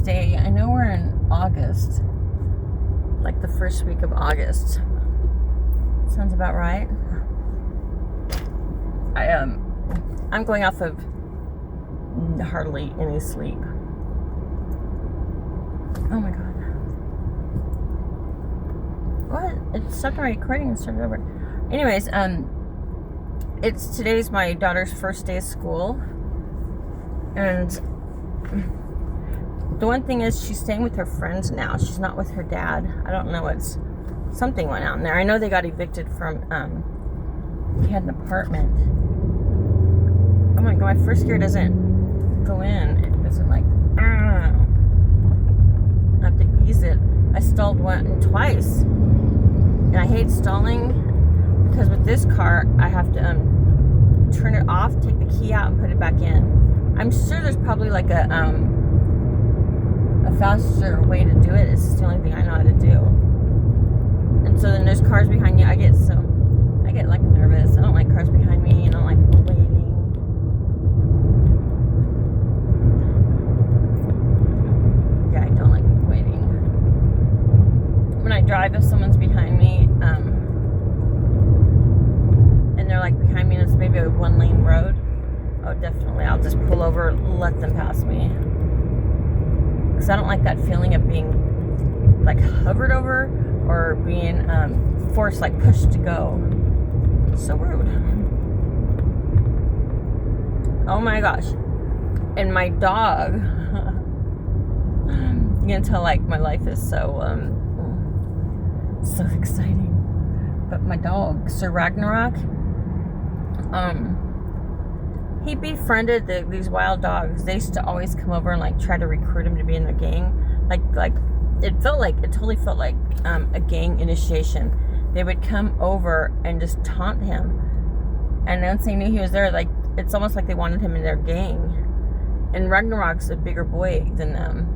day. I know we're in August, like the first week of August. Sounds about right. I'm going off of hardly any sleep. Oh my god. What? It stopped my recording and started over. Anyways, today's my daughter's first day of school. And the one thing is she's staying with her friends now. She's not with her dad. I don't know something went on there. I know they got evicted from, he had an apartment. Oh my god, my first gear doesn't go in. It doesn't like, I have to ease it. I stalled twice. And I hate stalling because with this car, I have to turn it off, take the key out, and put it back in. I'm sure there's probably like a faster way to do it. It's just the only thing I know how to do. And so then there's cars behind you. I get like nervous. I don't like cars behind me. I don't like waiting. Yeah, I don't like waiting. When I drive, if someone's behind me, and they're like behind me and it's maybe a one-lane road, oh, definitely, I'll just pull over, let them pass me. Because I don't like that feeling of being like hovered over or being forced, like pushed to go. So rude. Oh my gosh. And my dog, you can tell like my life is so exciting. But my dog, Sir Ragnarok, he befriended these wild dogs. They used to always come over and like try to recruit him to be in their gang. Like it totally felt like a gang initiation. They would come over and just taunt him, and once they knew he was there, like it's almost like they wanted him in their gang. And Ragnarok's a bigger boy than them,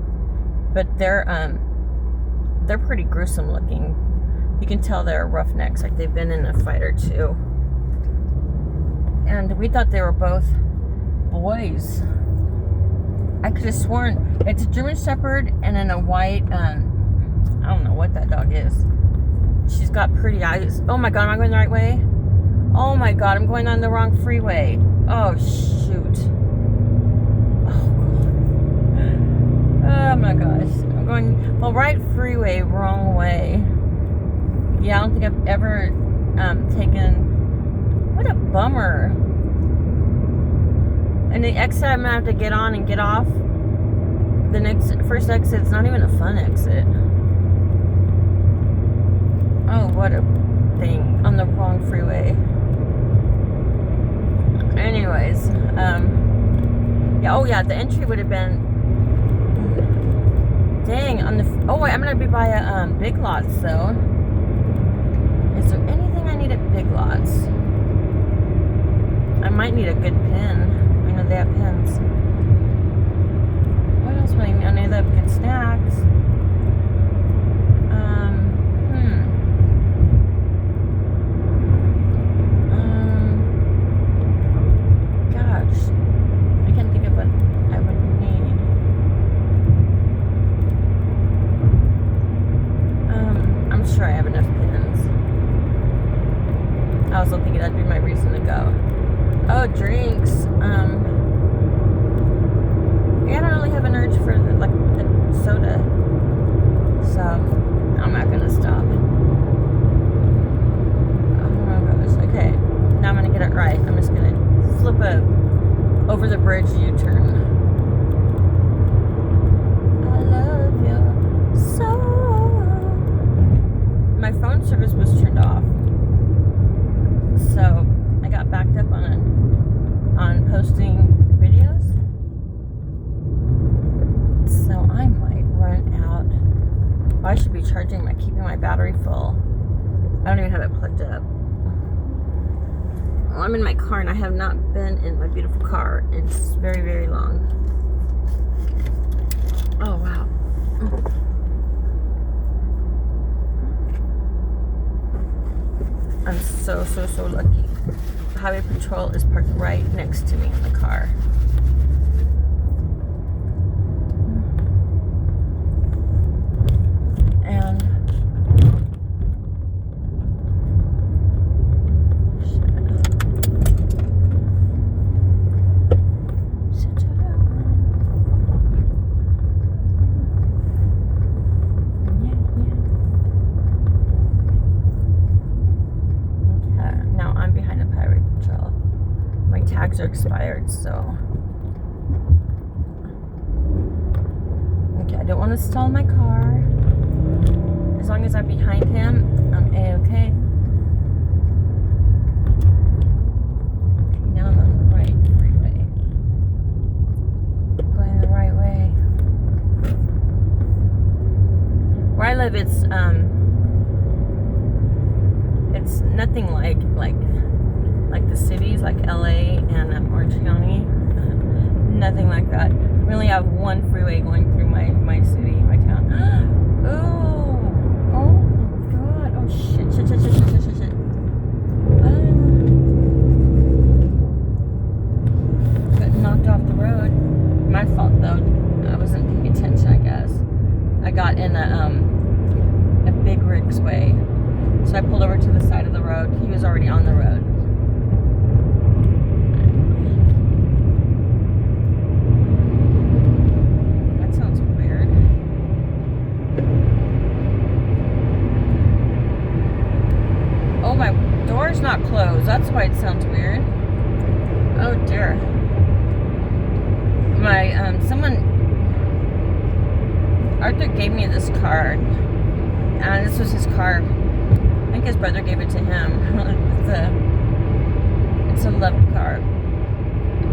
but they're pretty gruesome looking. You can tell they're roughnecks, like they've been in a fight or two. And we thought they were both boys. I could have sworn it's a German Shepherd and then a white, I don't know what that dog is. She's got pretty eyes. Oh my god, am I going the right way? Oh my god, I'm going on the wrong freeway. Oh shoot. Oh my gosh. I'm going, well, right freeway, wrong way. Yeah, I don't think I've ever taken, what a bummer. And the exit I'm gonna have to get on and get off. The first exit's not even a fun exit. Oh, what a thing. On the wrong freeway. Anyways, yeah, oh yeah, the entry would have been, dang, on the, oh wait, I'm gonna be by a Big Lots though. Is there anything I need at Big Lots? I might need a good pen. I know they have pens. What else would I need? I know they have good snacks. Gosh. I can't think of what I would need. I'm sure I have enough pens. I was thinking that'd be my reason to go. Oh, drinks. Yeah, I don't really have an urge for the soda, so I'm not gonna stop. Oh my gosh. Okay, now I'm gonna get it right. I'm just gonna flip over the bridge U-turn. I love you so. My phone service was turned off, so I got backed up on posting videos. So I might run out. Oh, I should be keeping my battery full. I don't even have it plugged up. Well, I'm in my car and I have not been in my beautiful car. It's very, very long. Oh, wow. I'm so lucky. Highway patrol is parked right next to me in the car. tags are expired, so. Okay, I don't want to stall my car. As long as I'm behind him, I'm A-okay. Now I'm on the right freeway. Going the right way. Where I live, it's nothing like the cities, like LA and Orange County. Nothing like that. We only have one freeway going through my city, my town. Oh my god. Oh shit. Got knocked off the road. My fault though. I wasn't paying attention, I guess. I got in a big rigs way. So I pulled over to the side of the road. He was already on the road. That sounds weird. Oh, my door's not closed. That's why it sounds weird. Oh dear. Arthur gave me this car. And this was his car. I think his brother gave it to him. It's a loved car.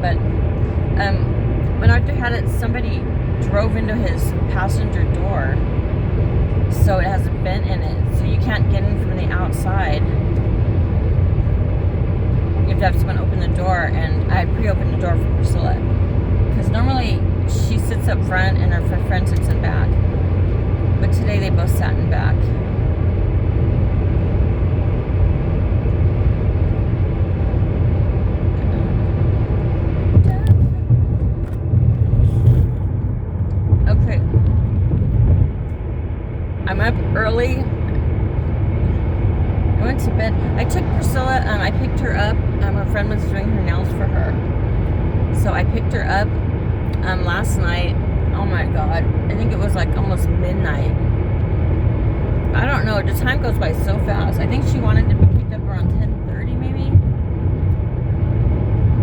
But when Arthur had it, somebody drove into his passenger door. So it has a vent in it. So you can't get in from the outside. You have to have someone open the door. And I had pre-opened the door for Priscilla. Because normally she sits up front and her friend sits in back. But today they both sat in back. Okay. I'm up early. I went to bed. I took Priscilla, I picked her up. Her friend was doing her nails for her. So I picked her up last night. Oh my god. I think it was like almost midnight. I don't know. The time goes by so fast. I think she wanted to be picked up around 10:30 maybe.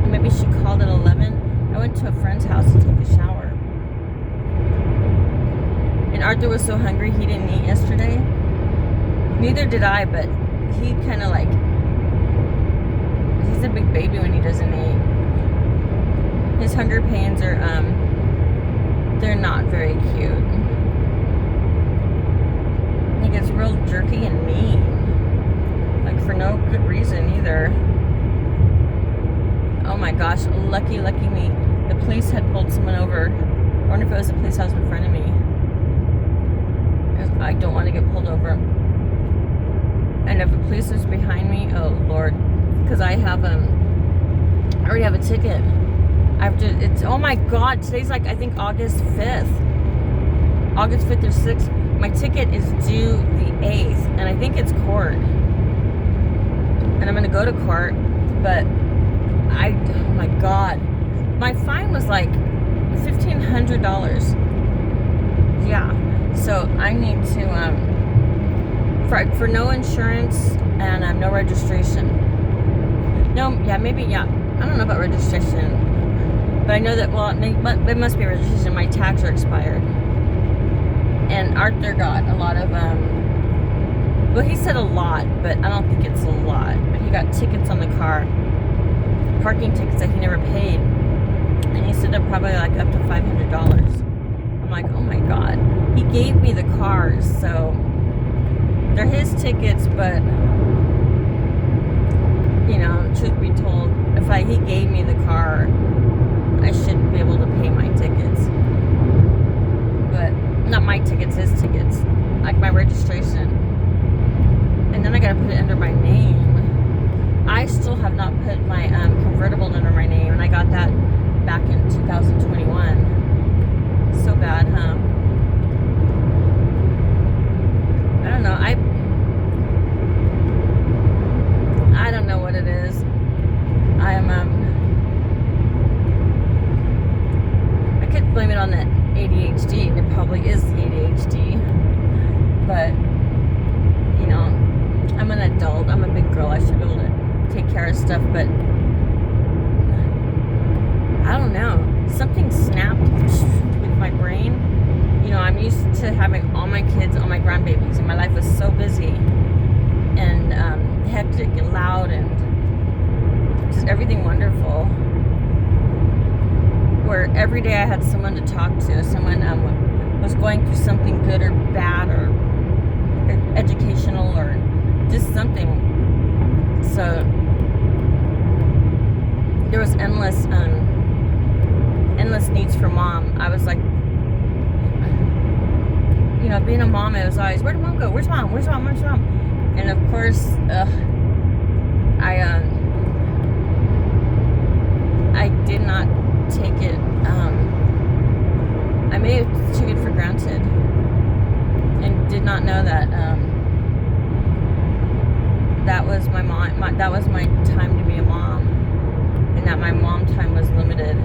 Or maybe she called at 11. I went to a friend's house to take a shower. And Arthur was so hungry he didn't eat yesterday. Neither did I, but he kind of like... He's a big baby when he doesn't eat. His hunger pains are, they're not very cute. He gets real jerky and mean. Like, for no good reason either. Oh my gosh, lucky me. The police had pulled someone over. I wonder if it was the police house in front of me. I don't want to get pulled over. And if the police is behind me, oh Lord. Because I have, I already have a ticket. Oh my god, today's like, I think August 5th. August 5th or 6th. My ticket is due the 8th, and I think it's court. And I'm gonna go to court, but oh my god. My fine was like $1,500. Yeah, so I need to, for no insurance and no registration. No, yeah, maybe, yeah. I don't know about registration. But I know that, well, it must be registration. My tags are expired. And Arthur got a lot of, well, he said a lot, but I don't think it's a lot. But he got tickets on the car, parking tickets that he never paid. And he said they're probably like up to $500. I'm like, oh my god. He gave me the cars, so they're his tickets, but, you know, truth be told, if he gave me the car, I should be able to pay my tickets. But not my tickets, his tickets. Like my registration. And then I gotta put it under my name. I still have not put my convertible under my name, and I got that back in 2021. So bad, huh? I don't know. I don't know what it is. I could blame it on the ADHD, and it probably is the ADHD. But, you know, I'm an adult. I'm a big girl. I should be able to take care of stuff, but I'm used to having all my kids, all my grandbabies, and my life was so busy and hectic and loud and just everything wonderful. Where every day I had someone to talk to, someone was going through something good or bad or educational or just something. So there was endless needs for mom. I was like, you know, being a mom, it was always, where did mom go? Where's mom? Where's mom? Where's mom? And of course, I did not take it. I may have took it for granted and did not know that that was my mom. That was my time to be a mom, and that my mom time was limited.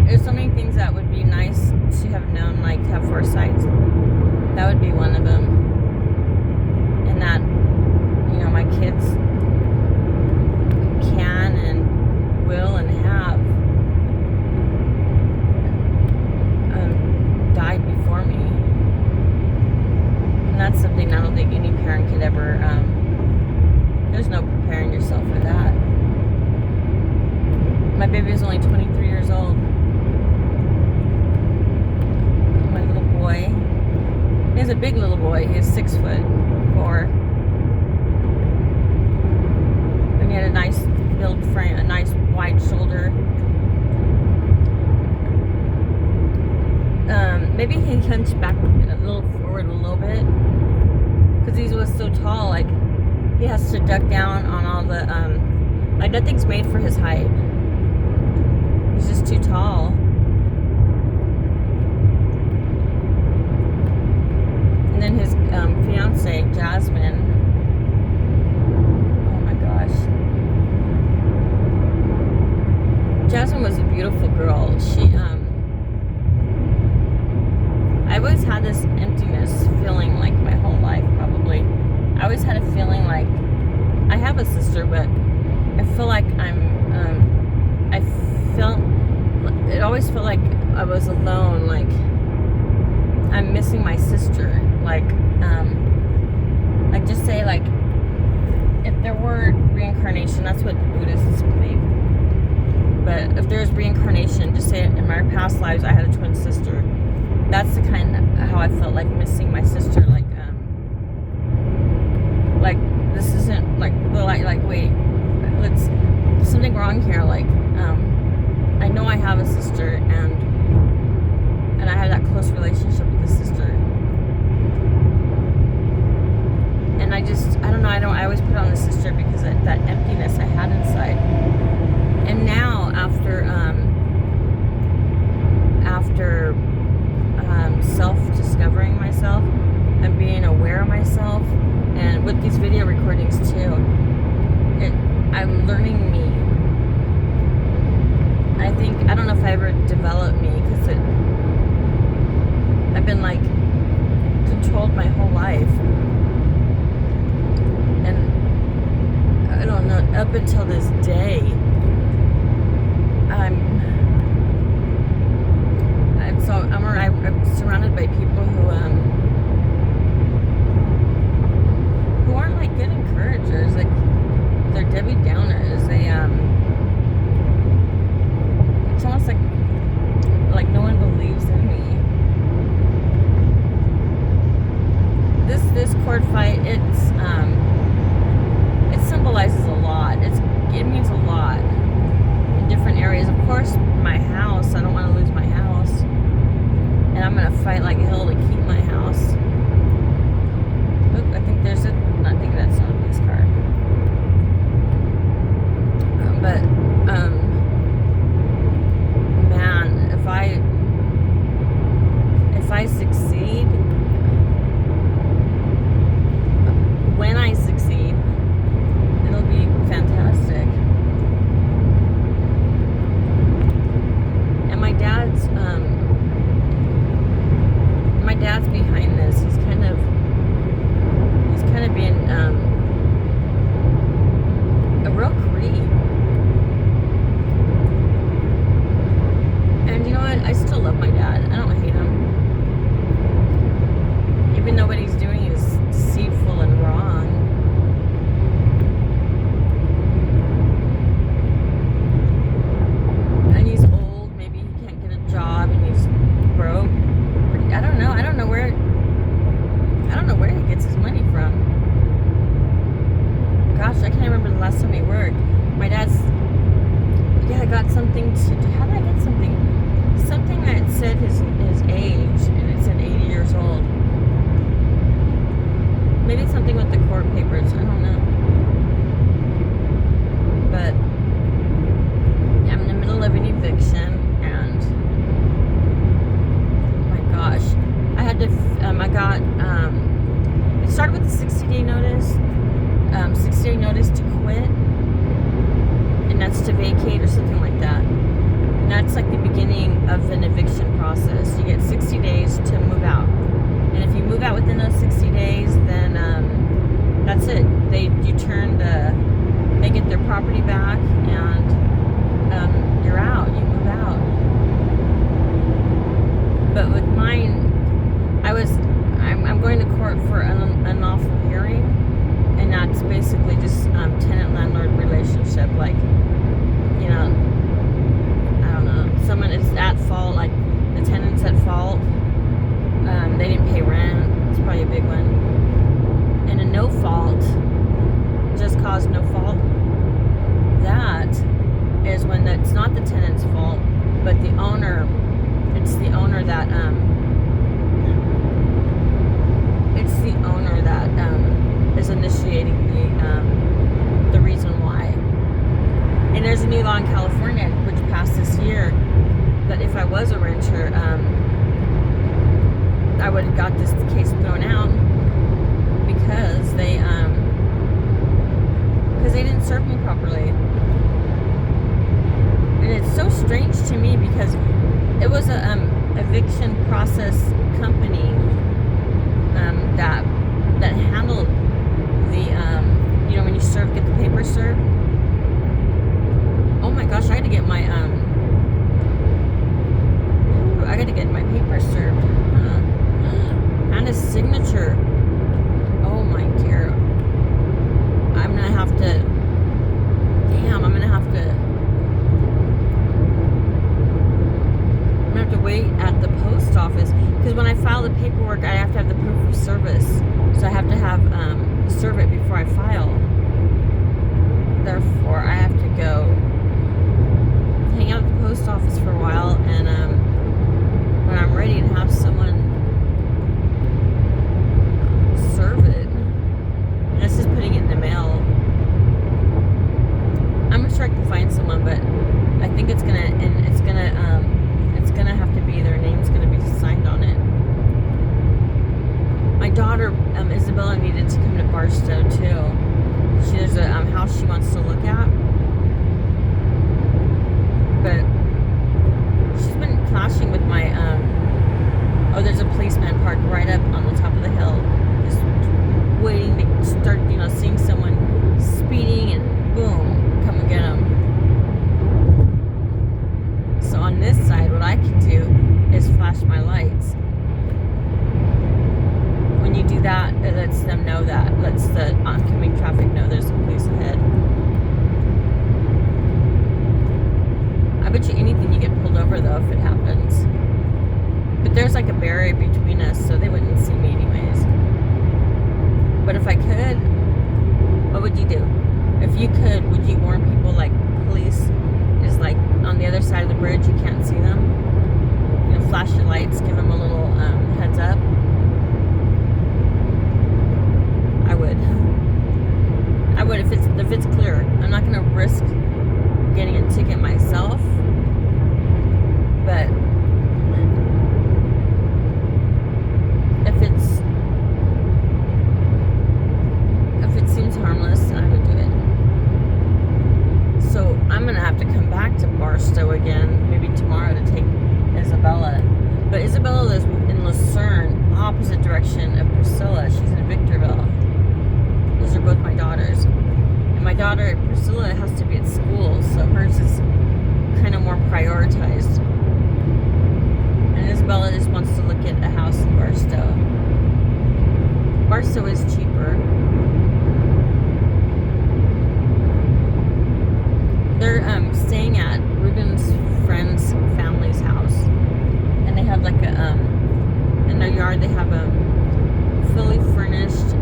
There's so many things that would be nice to have known, like to have foresight. That would be one of them. And that, you know, my kids can and will and have died before me. And that's something I don't think any parent could ever, there's no preparing yourself for that. My baby is only 23 years old. My little boy, he's a big little boy. He's 6'4". And he had a nice build frame, a nice wide shoulder. Maybe he hunched back a little forward a little bit because he was so tall. Like he has to duck down on all the like nothing's made for his height. He's just too tall. And then his fiance, Jasmine. Oh my gosh. Jasmine was a beautiful girl. She, I've always had this emptiness feeling like my whole life, probably. I always had a feeling like I have a sister, but I feel like it always felt like I was alone, like I'm missing my sister. Like just say like if there were reincarnation, that's what Buddhists believe. But if there's reincarnation, just say in my past lives I had a twin sister. That's the kind of how I felt like missing my sister. Like this isn't like wait, let's something wrong here. Like I know I have a sister and I have that close relationship with the sister. And I don't know, I always put on the sister because of that emptiness I had inside. And now after self-discovering myself and being aware of myself, and with these video recordings too, I'm learning me. I think, I don't know if I ever developed me because I've been like controlled my whole life. And I don't know, up until this day, I'm surrounded by people who aren't like good encouragers. Like they're Debbie Downers. They it's almost like no one believes in me. This court fight, it symbolizes a lot. It means a lot in different areas. Of course, my house. I don't want to lose my house. And I'm going to fight like hell to keep my house. Look, I think that's not a police car. Man, if I succeed, when I succeed, it'll be fantastic. And my dad's behind this. He's kind of being a real creep. got something how did I get something? Something that said his age, and it said 80 years old. Maybe something with the court papers, I don't know. But yeah, I'm in the middle of an eviction, and oh my gosh, I had to, it started with a 60-day notice, 60-day notice to quit, and that's to vacate or something like that. And that's like the beginning of an eviction process. You get 60 days to move out. And if you move out within those 60 days, then that's it. They get their property back, and you're out. You move out. But with mine, I'm going to court for an unlawful hearing, and that's basically just tenant-landlord relationship. Like, you know, I don't know, someone is at fault, like the tenant's at fault. They didn't pay rent. It's probably a big one. And a no fault, just cause no fault, that is when it's not the tenant's fault, but the owner. It's the owner that is initiating the reason why. And there's a new law in California which passed this year that if I was a renter, I would have got this case thrown out because they didn't serve me properly. And it's so strange to me because it was a eviction process company that handled the when you get the paper served. Oh my gosh, I had to get my paper served. And a signature. Oh my dear. I'm gonna have to wait at the post office, because when I file the paperwork, I have to have the proof of service. So I have to have serve it before I file. Therefore, I have to go hang out at the post office for a while, and when I'm ready to have someone serve it. And this is putting it in the mail. I'm not sure I can find someone, but I think it's gonna have to be, their name's gonna be signed on it. My daughter Isabella needed to come to Barstow too. There's a house she wants to look at, but she's been clashing with my there's a policeman parked right up on the top of the hill, just waiting to start, seeing someone speeding, and boom, come and get them. So on this side, what I can do is flash my lights. When you do that, it lets them know that, lets the oncoming traffic know there's some police ahead. I bet you anything you get pulled over though if it happens. But there's like a barrier between us, so they wouldn't see me anyways. But if I could, what would you do? If you could, would you warn people like police is like on the other side of the bridge, you can't see them? Flash your lights, give them a little heads up. I would if it's clear. I'm not gonna risk getting a ticket myself, but if it seems harmless, then I would do it. So I'm gonna have to come back to Barstow again, maybe tomorrow, to take Isabella. But Isabella lives in Lucerne, opposite direction of Priscilla. She's in Victorville. Those are both my daughters. And my daughter, Priscilla, has to be at school, so hers is kind of more prioritized. And Isabella just wants to look at a house in Barstow. Barstow is cheaper. They're staying at Ruben's friend's family's house. And they have like in their yard, they have a fully furnished,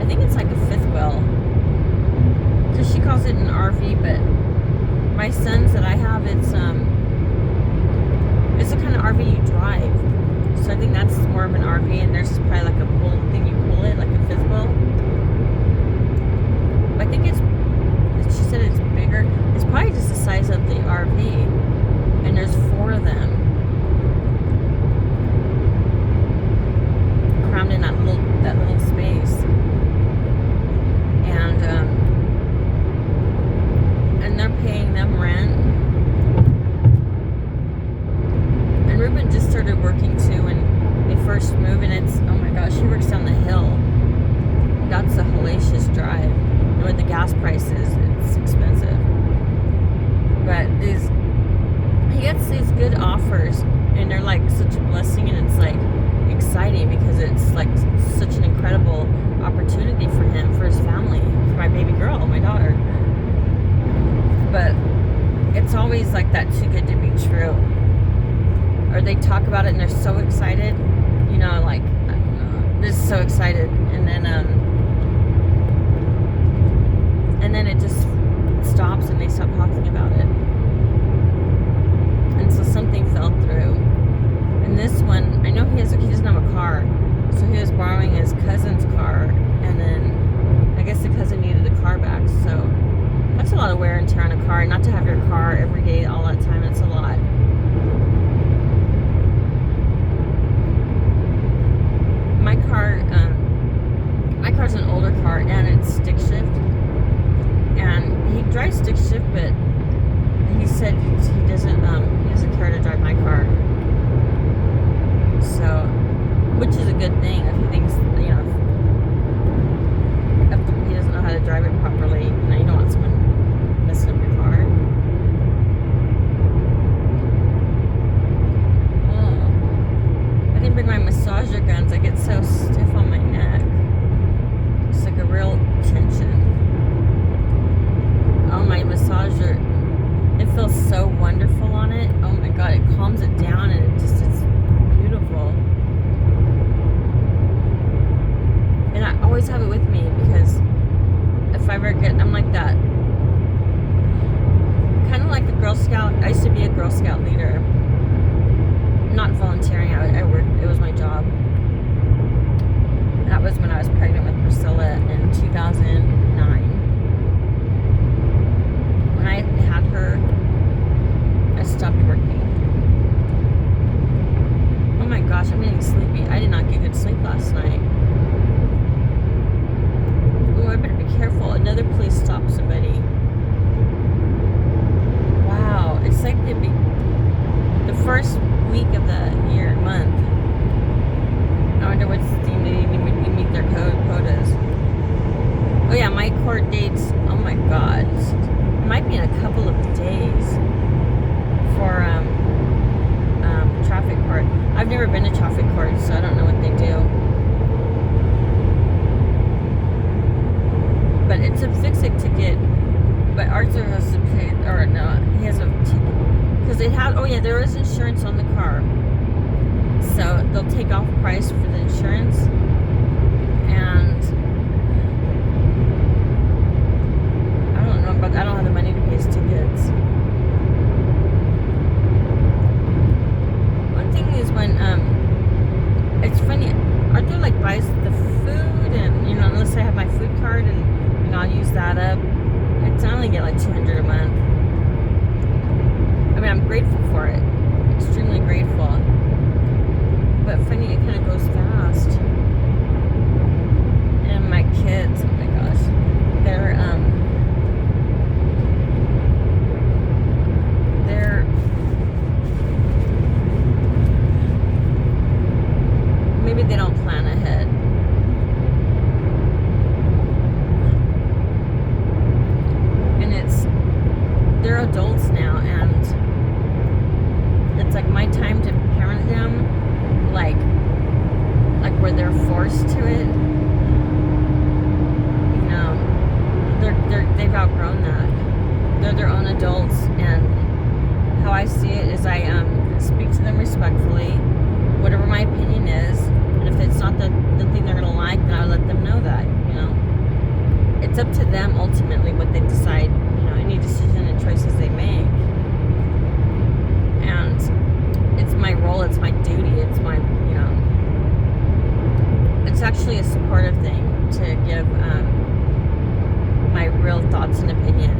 I think it's like a fifth wheel, because she calls it an RV, but my sons that I have, it's the kind of RV you drive. So I think that's more of an RV, and there's probably like a pull thing, you pull it like a fifth wheel. I think she said it's bigger. It's probably just the size of the RV, and there's 4 of them crammed in that little space. And they're paying them rent. And Ruben just started working too when they first moved, and it's, oh my gosh, he works down the hill. That's a hellacious drive. And with the gas prices, it's expensive. But he gets these good offers, and they're like such a blessing, and it's like exciting because it's like such an incredible opportunity for him, for his family, for my baby girl, my daughter. But it's always like that too good to be true. Or they talk about it and they're so excited, you know, like they're so excited, and then it just stops and they stop talking about it. And so something fell through. And this one, I know he doesn't have a car, so he was borrowing his cousin's car, and then I guess the cousin needed the car back. So that's a lot of wear and tear on a car. Not to have your car every day, all that time, it's a lot. My car's an older car, and it's stick shift. And he drives stick shift, but he said he doesn't care to drive my car. So, which is a good thing if he thinks, you know, if he doesn't know how to drive it properly. You know, you don't want someone messing up your car. Oh, I didn't bring my massager guns. I get so stiff on my neck. It's like a real tension. Oh, my massager, it feels so wonderful on it. Oh my God, it calms it down, and it's beautiful. And I always have it with me because if I ever I'm like that, kind of like a Girl Scout. I used to be a Girl Scout leader. Not volunteering, I worked, it was my job. That was when I was pregnant with Priscilla in 2009. When I had her, I stopped working. Oh my gosh, I'm getting sleepy. I did not get good sleep last night. Oh, I better be careful. Another police stopped somebody. Wow, it's like the first week of the year, month. I wonder what's deemed to meet their quotas. Oh yeah, my court dates, oh my God. It might be in a couple of days for traffic court. I've never been to traffic court, so I don't know what they do. But it's a fix-it ticket. But Arthur has to pay, or no, he has a ticket. Because they have, oh yeah, there is insurance on the car. So they'll take off price for the insurance. And I don't know, but I don't have the money to pay his tickets. One thing is when, it's funny, Arthur like buys the food, and you know, unless I have my food card, and you know, I'll use that up. I only get like $200 a month. I mean, I'm grateful for it, extremely grateful. But funny, it kind of goes fast. And my kids, oh my gosh, they're maybe they don't plan ahead. And they're adults now, and it's like my time to parent them, like where they're forced to it. You know, they've outgrown that. They're their own adults, and how I see it is I speak to them respectfully, whatever my opinion is, and if it's not the thing they're gonna like, then I'll let them know that. You know, it's up to them ultimately what they decide. You know, any decision and choices they make. And it's my role, it's my duty, it's my, it's actually a supportive thing to give my real thoughts and opinion.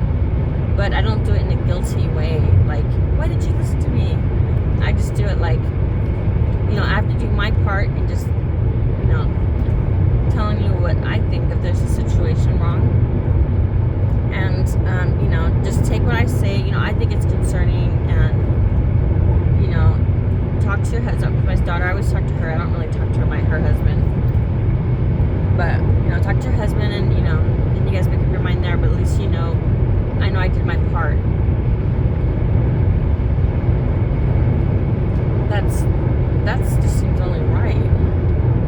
But I don't do it in a guilty way, like, why did you listen to me? I just do it like, I have to do my part and just, telling you what I think if there's a situation wrong. And, just take what I say. I think it's concerning, and, talk to your husband. My daughter, I always talk to her. I don't really talk to her husband. But, talk to your husband, and, then you guys make up your mind there. But at least, I know I did my part. That just seems only right.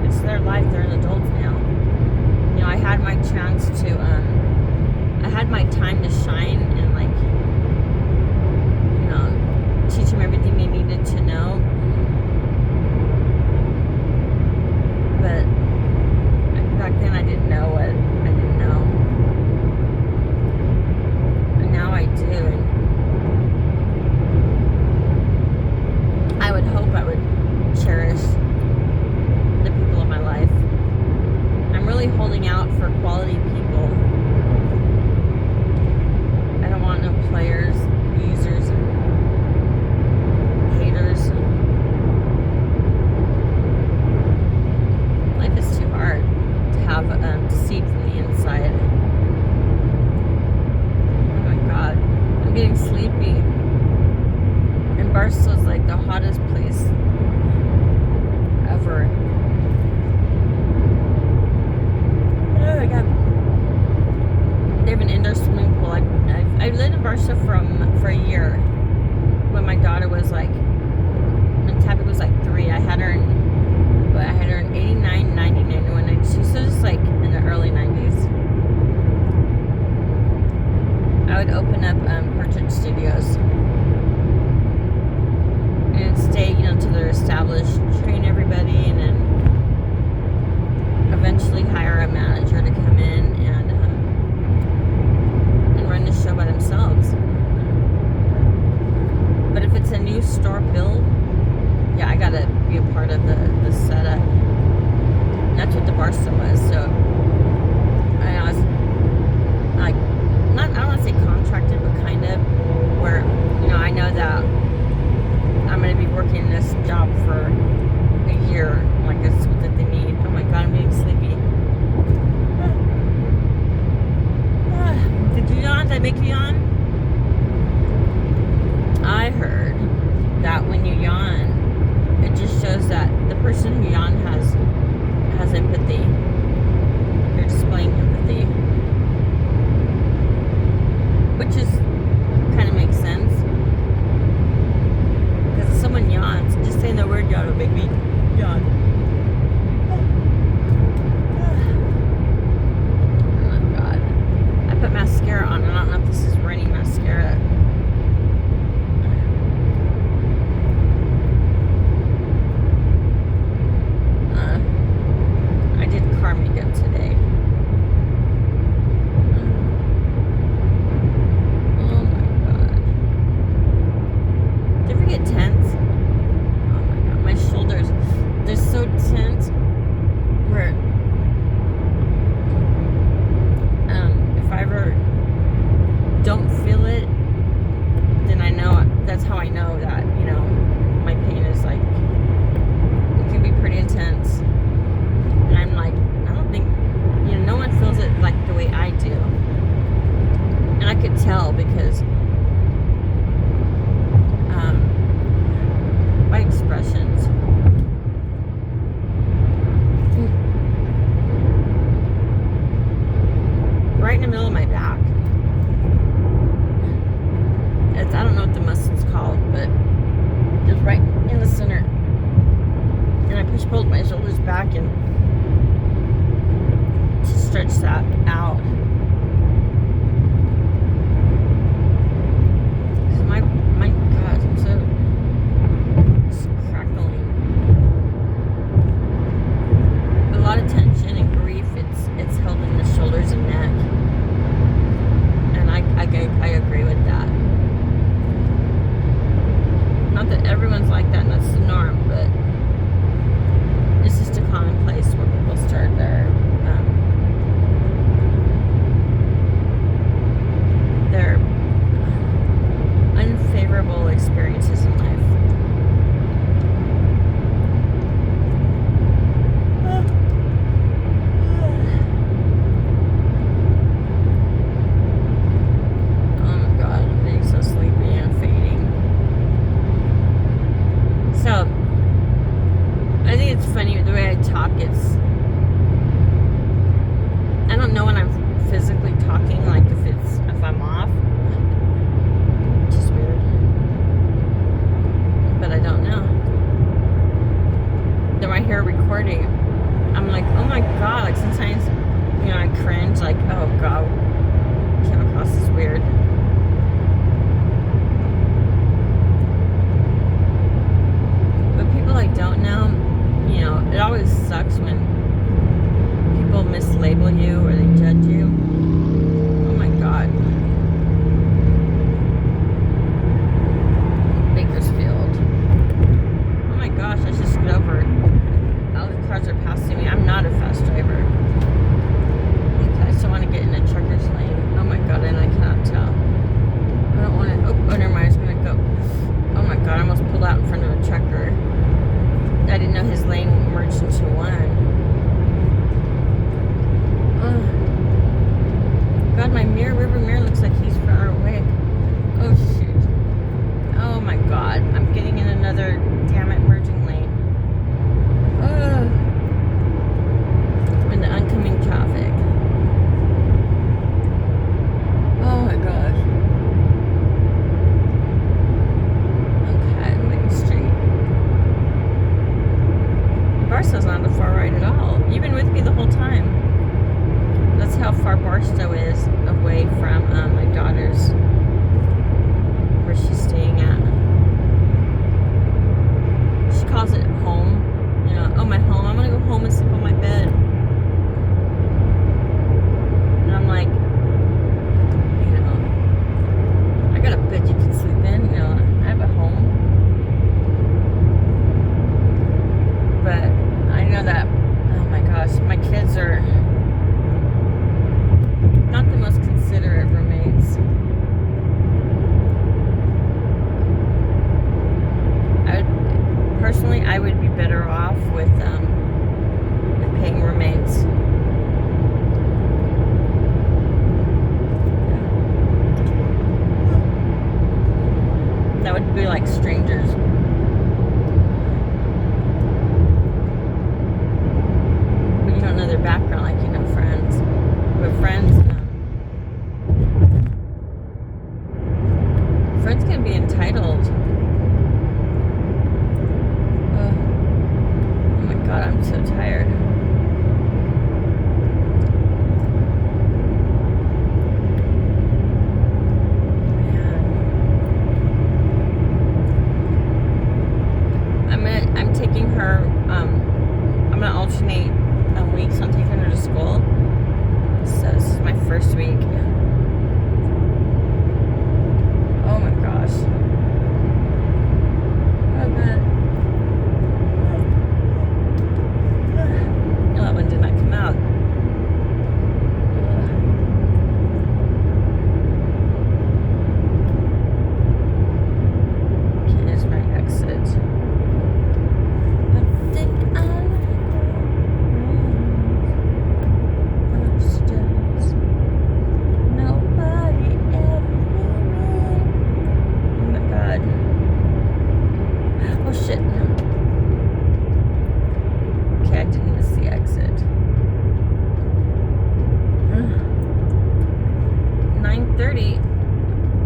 It's their life. They're adults now. I had my chance to, I had my time to shine and, like, teach them everything they needed to know. But back then I didn't know what I didn't know. And now I do. And I would hope I would cherish the people in my life. I'm really holding out for quality people. I don't want no players, users, and haters. Life is too hard to have deceit from the inside. Oh my God, I'm getting sleepy. And Barstow's like the hottest place ever. Oh my God. They have an indoor swimming pool. I lived in Barstow for a year when my daughter was like, when Tabby was like 3. I had her in 89, 99, and when she was just like in the early 90s. I would open up portrait studios and stay, till they're established, train everybody, and then eventually hire a manager to come in and run the show by themselves. But if it's a new store build, yeah, I gotta be a part of the setup. And that's what the Barstow was. So I was like, I don't want to say contracted, but kind of, where I know that I'm gonna be working this job for a year. Like, that's what they need. Oh my God, I'm getting sleepy. Did you yawn? Did I make you yawn? I heard that when you yawn, it just shows that the person who yawned has empathy. They're displaying empathy, which is kind of makes sense. Because if someone yawns, just saying the word yawn will make me yawn. Oh God, I put mascara on. I don't know if this is runny mascara. I did car makeup today. Oh my God. Do you ever get tense? Oh my God, my shoulders, they're so tense. Where if I ever don't feel it, then I know, that's how I know that, my pain is like, it can be pretty intense. And I'm like, I don't think, no one feels it like the way I do. And I could tell because my expressions. Right in the middle of my back. I don't know what the muscle's called, but just right in the center. And I pulled my shoulders back and to stretch that out. My God, I'm so just crackling. A lot of tension and grief. It's held in the shoulders and neck. And I like I agree with that. Not that everyone's like that and that's the norm, but it's just a common place where people start their unfavorable experiences in life. I don't know when I'm physically talking, like if I'm off, which is weird, but I don't know. Then I hear recording, I'm like, oh my god, like sometimes, I cringe, like, oh god, came across as weird. But people I don't know, it always sucks when people mislabel you or they judge you. Oh my god. Bakersfield. Oh my gosh, I should scoot over. All the cars are passing me. I'm not a fast driver. Okay, I still want to get in a trucker's lane. Oh my god, and I cannot tell. I don't want to. Oh, never mind. I was going to go. Oh my god, I almost pulled out in front of a trucker. I didn't know his lane merged into one. God, my rear mirror looks like he's far away. Oh shoot. Oh my god. I'm getting in another damn it merging lane. In the oncoming traffic. Oh my gosh. Okay, Main Street. Barstow's not the far right at all. You've been with me the whole time. That's how far Barstow is away from my daughter's, where she's staying at. She calls it home. Oh, my home. I'm going to go home and sleep on my bed. And I'm like, I got a bed you can sleep in. I have a home. But I know that, oh my gosh, my kids are not the most considerate roommates. Personally, I would be better off with paying roommates. That would be like strangers. But you don't know their background like you know friends. But friends can be entitled. Oh my god, I'm so tired. Man. I'm taking her, I'm gonna alternate weeks. I'm taking her to school. So this is my first week. Oh my gosh. Oh god. Oh, that one did not come out. Okay, here's my exit. I think upstairs. Nobody ever knew me. Oh my god. Oh shit. Okay, I didn't miss the exit. 9:30.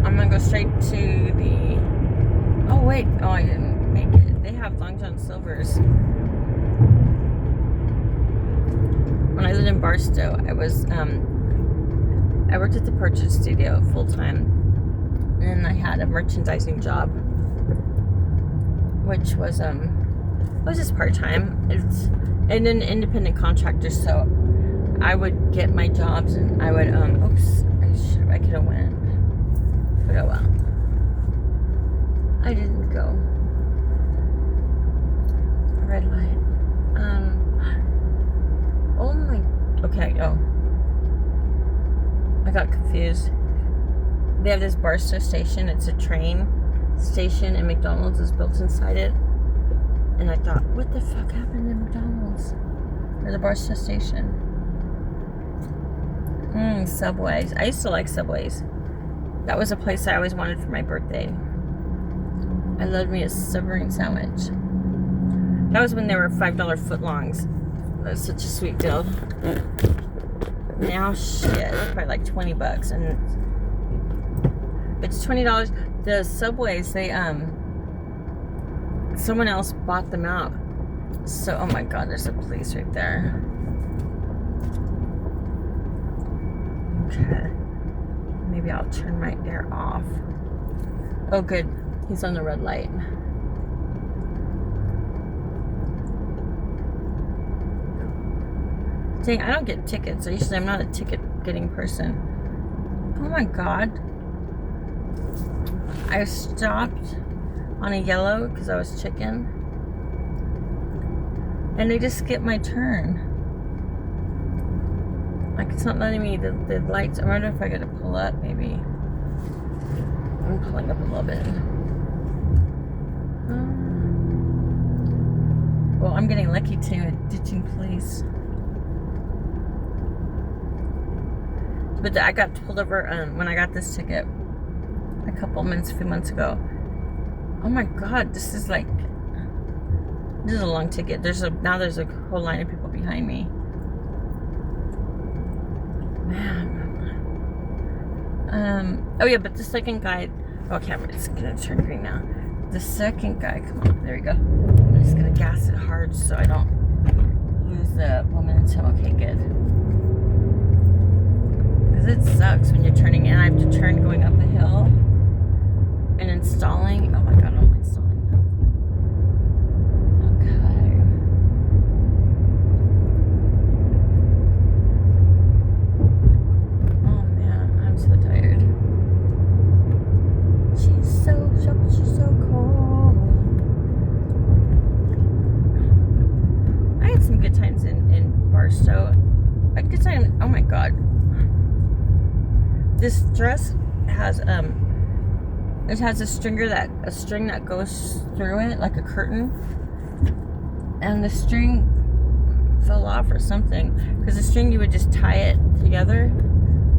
I'm gonna go straight to the. Oh wait. Oh, I didn't make it. They have Long John Silver's. When I lived in Barstow, I worked at the Portrait Studio full time, and I had a merchandising job, which was just part time. It's an independent contractor, so I would get my jobs and I would oops, I could have went. confused. They have this Barstow station. It's a train station, and McDonald's is built inside it. And I thought, what the fuck happened to McDonald's? Or the Barstow station? Subways. I used to like Subways. That was a place I always wanted for my birthday. I loved me a submarine sandwich. That was when they were $5 footlongs. That was such a sweet deal. Now, shit, it's probably like $20, and it's $20. The Subways, they someone else bought them out. So, oh my God, there's a police right there. Okay, maybe I'll turn my air off. Oh, good, he's on the red light. Dang, I don't get tickets. Usually I'm not a ticket-getting person. Oh my God. I stopped on a yellow because I was chicken. And they just skipped my turn. Like, it's not letting me, the lights. I wonder if I gotta pull up, maybe. I'm pulling up a little bit. Well, I'm getting lucky too at ditching police. But I got pulled over when I got this ticket a few months ago. Oh my God, this is a long ticket. Now there's a whole line of people behind me. Man. Oh yeah, but the second guy. Okay, it's gonna turn green now. The second guy, come on, there we go. I'm just gonna gas it hard so I don't lose the momentum. Okay, good. Because it sucks when you're turning in. I have to turn going up a hill and installing. Oh my God, I'm installing. Okay. Oh man, I'm so tired. She's so cold. I had some good times in Barstow. I had good time. Oh my God. This dress has it has a string that goes through it like a curtain, and the string fell off or something, because the string, you would just tie it together,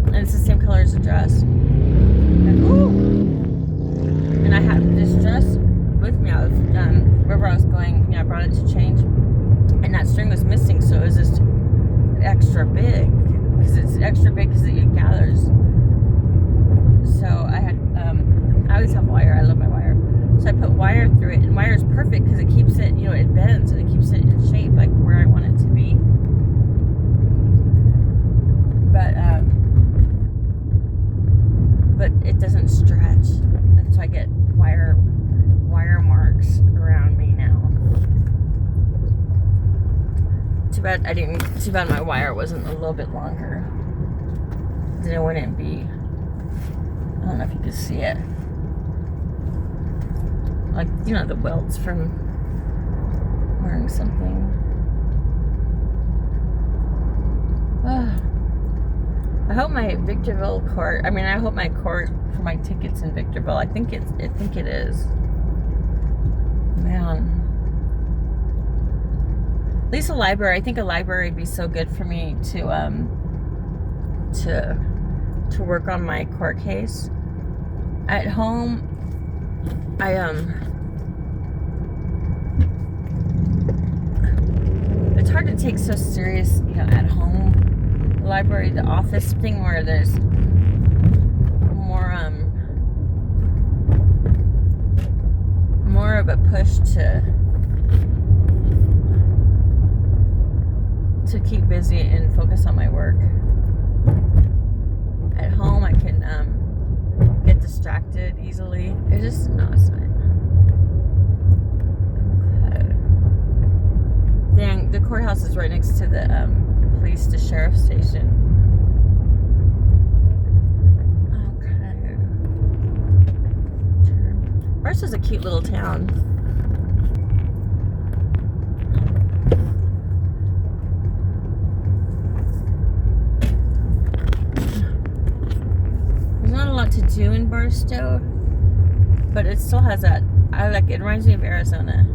and it's the same color as the dress. And I had this dress with me. I was wherever I was going, I brought it to change, and that string was missing, so it was just extra big, because it's extra big because it gathers. So I had, I always have wire. I love my wire. So I put wire through it, and wire is perfect because it keeps it, it bends and it keeps it in shape, like where I want it to be. But it doesn't stretch, and so I get wire marks around me now. Too bad my wire wasn't a little bit longer. Then it wouldn't be. I don't know if you can see it. Like, the welts from wearing something. I hope my Victorville court, I hope my court for my tickets in Victorville, I think it is. Man. At least a library. I think a library would be so good for me to work on my court case. At home, it's hard to take so serious, at home. The library, the office thing, where there's more of a push to keep busy and focus on my work. At home, I can get distracted easily. It's just not fun. Okay. Dang, the courthouse is right next to the police to sheriff station. Okay. Bardstow's a cute little town. want to do in Barstow, but it still has that. It reminds me of Arizona.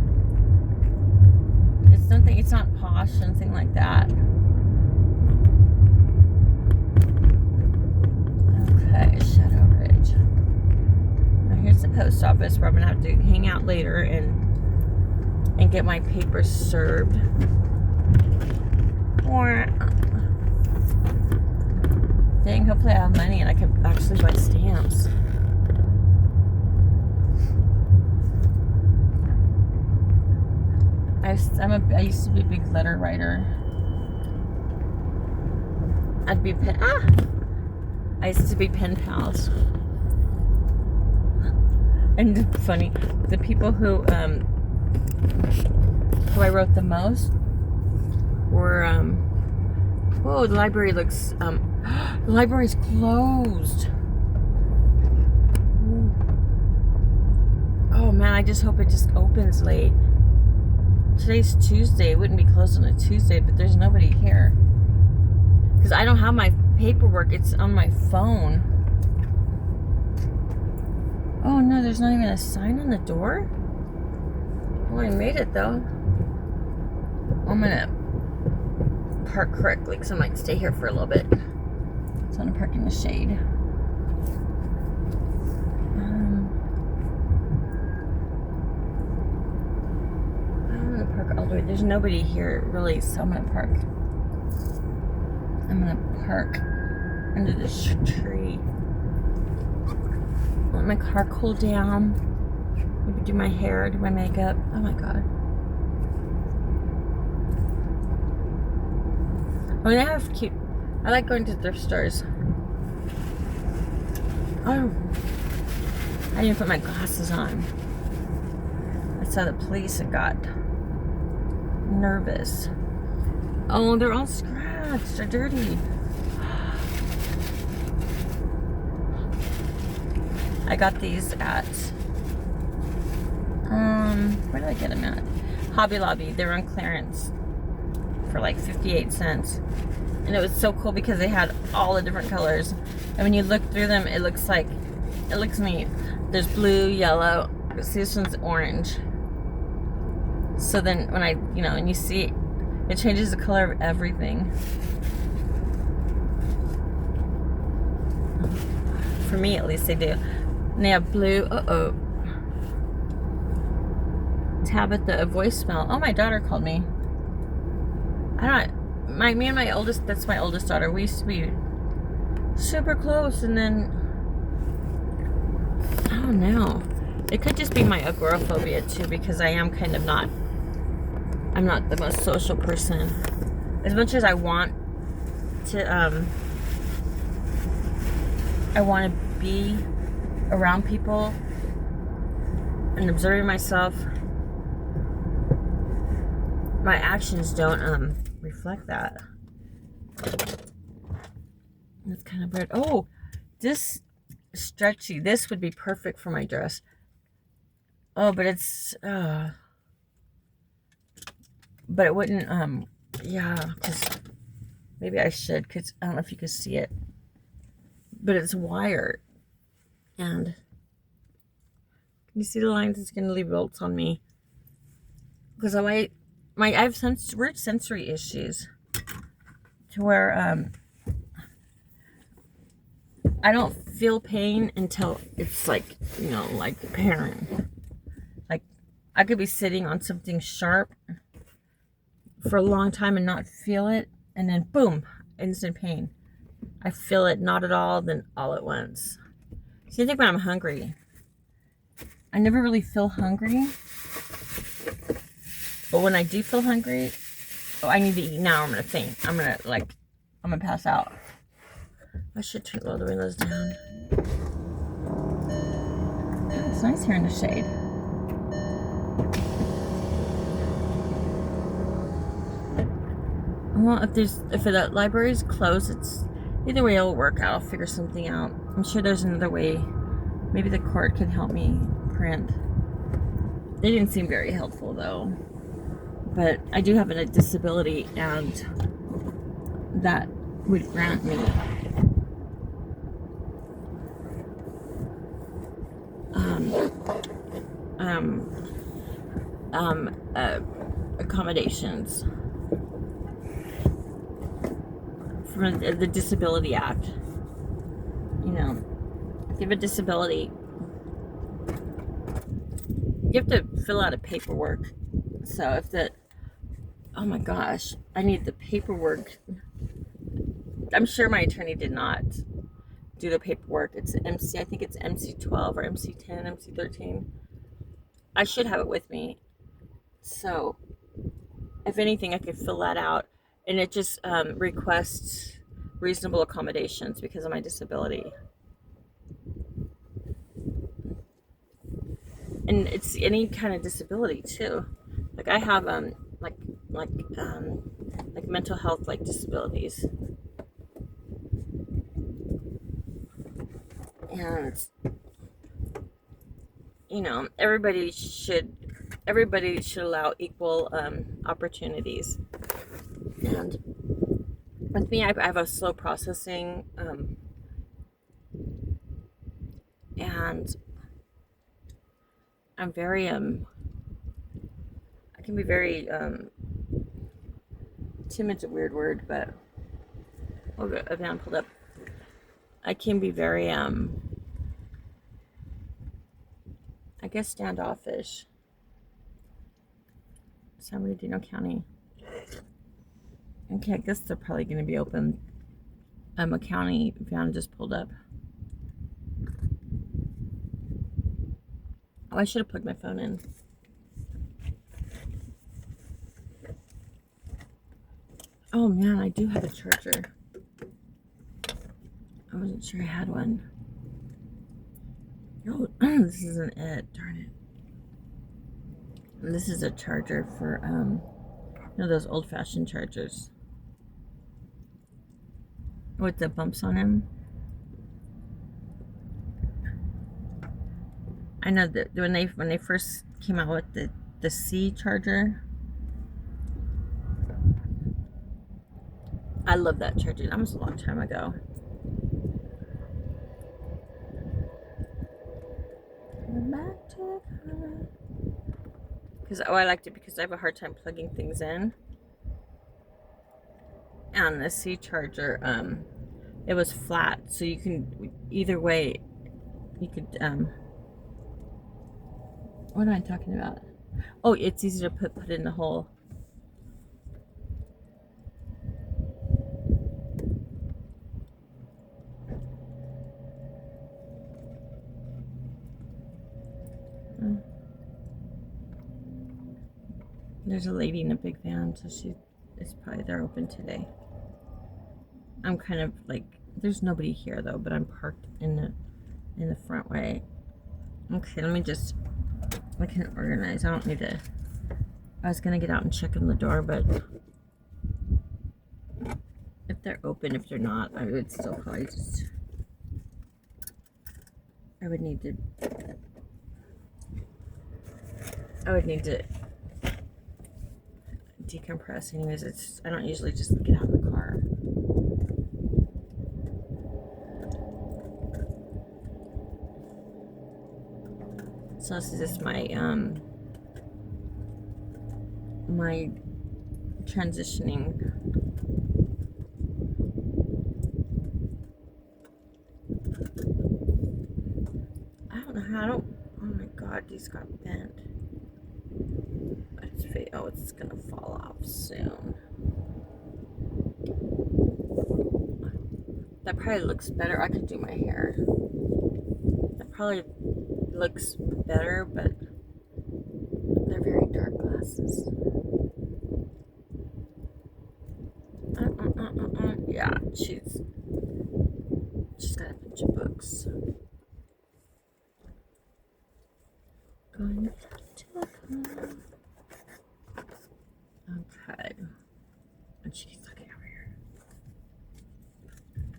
It's not posh, something like that. Okay, Shadow Ridge. Now here's the post office where I'm gonna have to hang out later and get my papers served. Or dang, hopefully I have money and I can actually buy stamps. I used to be a big letter writer. I used to be pen pals. And funny, the people who I wrote the most were whoa, the library looks the library's closed. Oh man, I just hope it just opens late. Today's Tuesday. It wouldn't be closed on a Tuesday, but there's nobody here. Because I don't have my paperwork. It's on my phone. Oh no, there's not even a sign on the door? Oh, I made it though. I'm gonna park correctly because I might stay here for a little bit. So I'm gonna park in the shade. All the way. There's nobody here really, so I'm gonna park under this tree. Let my car cool down. Maybe do my hair, do my makeup. Oh my god. Oh, they have cute. I like going to thrift stores. Oh, I didn't put my glasses on. I saw the police and got nervous. Oh, they're all scratched. They're dirty. I got these at where did I get them at? Hobby Lobby. They were on clearance for like 58 cents. And it was so cool because they had all the different colors. And when you look through them, it looks neat. There's blue, yellow. See, this one's orange. So then when and you see it changes the color of everything. For me, at least they do. And they have blue. Tabitha, a voicemail. Oh, my daughter called me. Me and my oldest, that's my oldest daughter. We used to be super close, and then, I don't know. It could just be my agoraphobia too, because I am kind of I'm not the most social person. As much as I want to be around people and observing myself, my actions don't reflect that. That's kind of weird. Oh, this stretchy. This would be perfect for my dress. Oh, but it's but it wouldn't yeah, because maybe I should, because I don't know if you can see it, but it's wire, and can you see the lines? It's gonna leave welts on me because I have some weird sensory issues to where I don't feel pain until it's like pain. Like I could be sitting on something sharp for a long time and not feel it, and then boom, instant pain. I feel it not at all, then all at once. See, I think when I'm hungry, I never really feel hungry, but when I do feel hungry, I need to eat now. I'm gonna faint. I'm gonna pass out. I should roll the windows down. It's nice here in the shade. Well, if the library's closed, it's either way it'll work out. I'll figure something out. I'm sure there's another way. Maybe the court can help me print. They didn't seem very helpful though. But I do have a disability, and that would grant me accommodations from the Disability Act. You know, if you have a disability, you have to fill out a paperwork. So if the, oh my gosh, I need the paperwork. I'm sure my attorney did not do the paperwork. It's MC, I think it's MC12 or MC10, MC13. I should have it with me. So if anything, I could fill that out. And it just requests reasonable accommodations because of my disability. And it's any kind of disability too. Like I have like mental health like disabilities. And you know, everybody should allow equal opportunities. And with me, I have a slow processing, and I'm very I can be very timid's a weird word, but I've been pulled up. I can be very I guess standoffish. San Bernardino County. Okay, I guess they're probably going to be open. A county van just pulled up. Oh, I should have plugged my phone in. Oh man, I do have a charger. I wasn't sure I had one. Oh, this isn't it. Darn it. This is a charger for, you know, those old-fashioned chargers with the bumps on them. I know that when they first came out with the C charger, I love that charger. That was a long time ago. Because I liked it because I have a hard time plugging things in. And the C charger, it was flat, so you can either way. You could what am I talking about? Oh, it's easy to put in the hole. There's a lady in a big van, so they're open today. I'm kind of like, there's nobody here though, but I'm parked in the front way. Okay, let me just, I can organize. I don't need to, I was gonna get out and check on the door, but if they're open, if they're not, I would still probably just, I would need to decompress. Anyways, I don't usually just get out of the car. So this is just my my transitioning. Oh my god, these got bent. It's gonna fall off soon. That probably looks better. I could do my hair. That probably looks better, but they're very dark glasses. Yeah, she's got a bunch of books. Going to the car. Okay. And she's looking over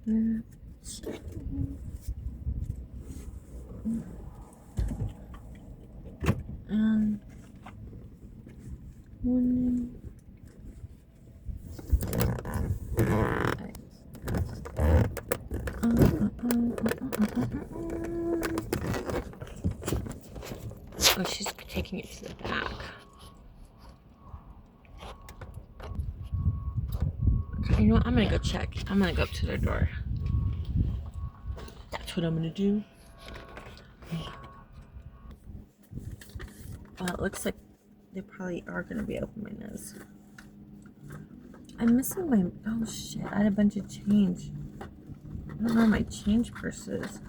here. Morning. Oh, she's taking it to the back. Okay, you know what? I'm gonna go check. I'm gonna go up to their door. That's what I'm gonna do. Well, it looks like they probably are gonna be open my nose. I'm missing my. Oh shit! I had a bunch of change. I don't know where my change purse is.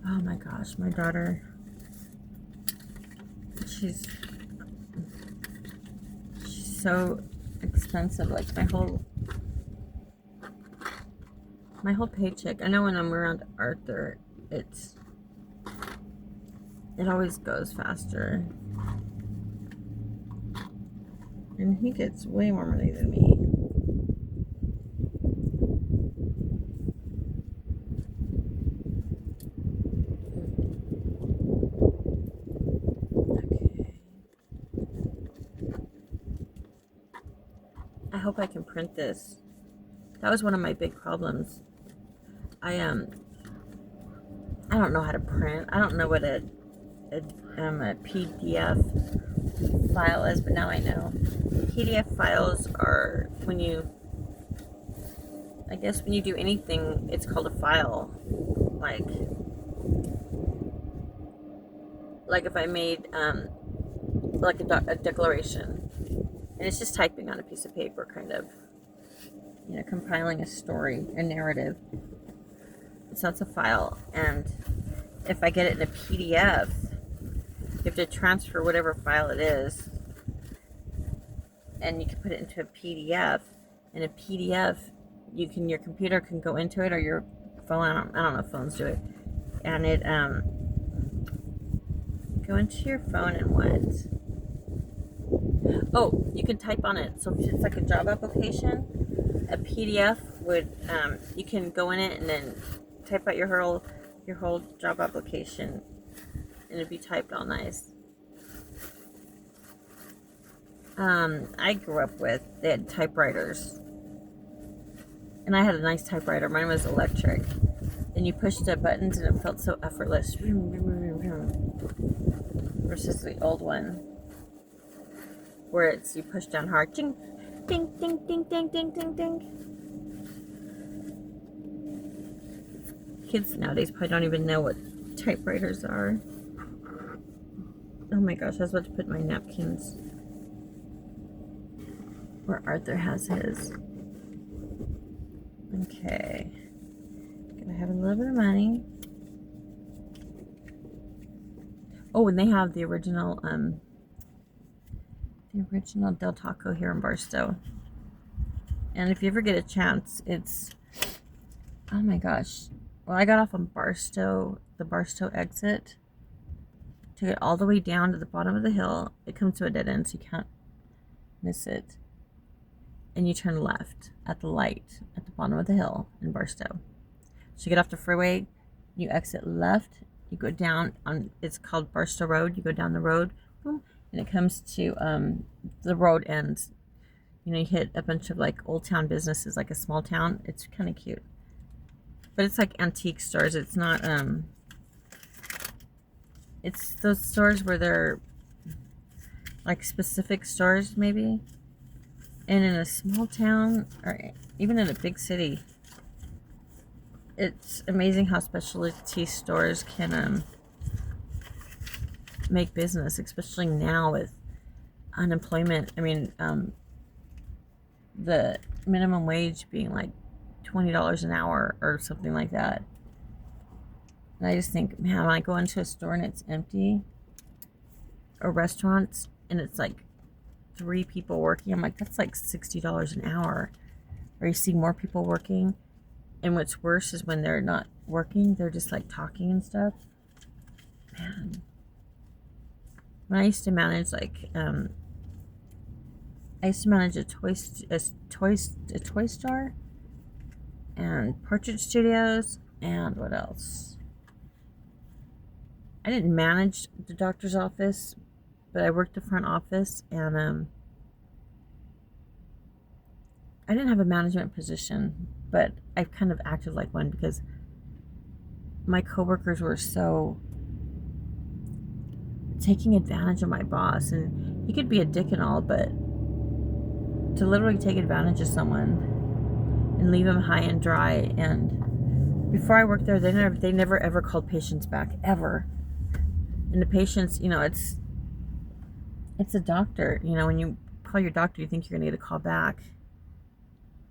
Oh my gosh, my daughter. She's so expensive. Like my whole paycheck. I know when I'm around Arthur, it always goes faster. And he gets way more money than me. Okay. I hope I can print this. That was one of my big problems. I don't know how to print. I don't know what a PDF file is, but now I know. PDF files are when you do anything, it's called a file. Like if I made like a declaration, and it's just typing on a piece of paper, kind of, compiling a story, a narrative. So it's a file, and if I get it in a PDF, you have to transfer whatever file it is, and you can put it into a PDF. In a PDF, your computer can go into it, or your phone. I don't know if phones do it, and it go into your phone and what? Oh, you can type on it. So if it's like a job application, a PDF would you can go in it and then type out your whole job application, and it'd be typed all nice. I grew up they had typewriters, and I had a nice typewriter. Mine was electric, and you pushed the buttons and it felt so effortless versus the old one where you push down hard, ding ding ding ding ding ding ding ding. Kids nowadays probably don't even know what typewriters are. Oh my gosh, I was about to put my napkins where Arthur has his. Okay. Gonna have a little bit of money. Oh, and they have the original Del Taco here in Barstow. And if you ever get a chance, it's, oh my gosh. Well, I got off on the Barstow exit. To get all the way down to the bottom of the hill. It comes to a dead end, so you can't miss it. And you turn left at the light at the bottom of the hill in Barstow. So you get off the freeway, you exit left, you go down it's called Barstow Road. You go down the road, boom, and it comes to the road ends. You hit a bunch of like old town businesses, like a small town. It's kind of cute. But it's like antique stores. It's not it's those stores where they're like specific stores maybe. And in a small town, or even in a big city, it's amazing how specialty stores can make business, especially now with unemployment. I mean, the minimum wage being like $20 an hour or something like that. And I just think, man, when I go into a store and it's empty, or restaurants, and it's like 3 people working, I'm like, that's like $60 an hour. Or you see more people working, and what's worse is when they're not working, they're just like talking and stuff. Man, when I used to manage a toy store, and portrait studios, and what else? I didn't manage the doctor's office, but I worked the front office, and I didn't have a management position. but I've kind of acted like one because my coworkers were so taking advantage of my boss, and he could be a dick and all, but to literally take advantage of someone and leave them high and dry. And before I worked there, they never ever called patients back, ever. And the patients, it's a doctor. When you call your doctor, you think you're gonna get a call back.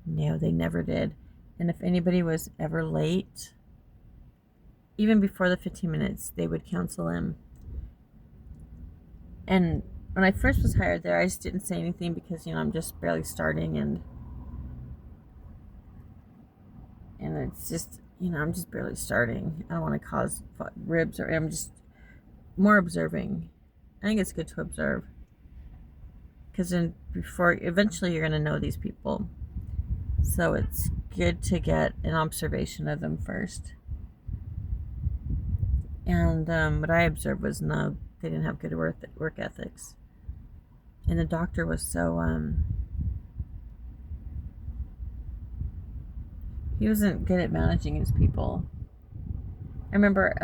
No, they never did. And if anybody was ever late, even before the 15 minutes, they would cancel him. And when I first was hired there, I just didn't say anything because, I'm just barely starting, and it's just, I'm just barely starting. I don't want to cause ribs, or I'm just more observing. I think it's good to observe, because eventually you're going to know these people. So it's good to get an observation of them first. And what I observed was, no, they didn't have good work ethics. And the doctor was so, he wasn't good at managing his people. I remember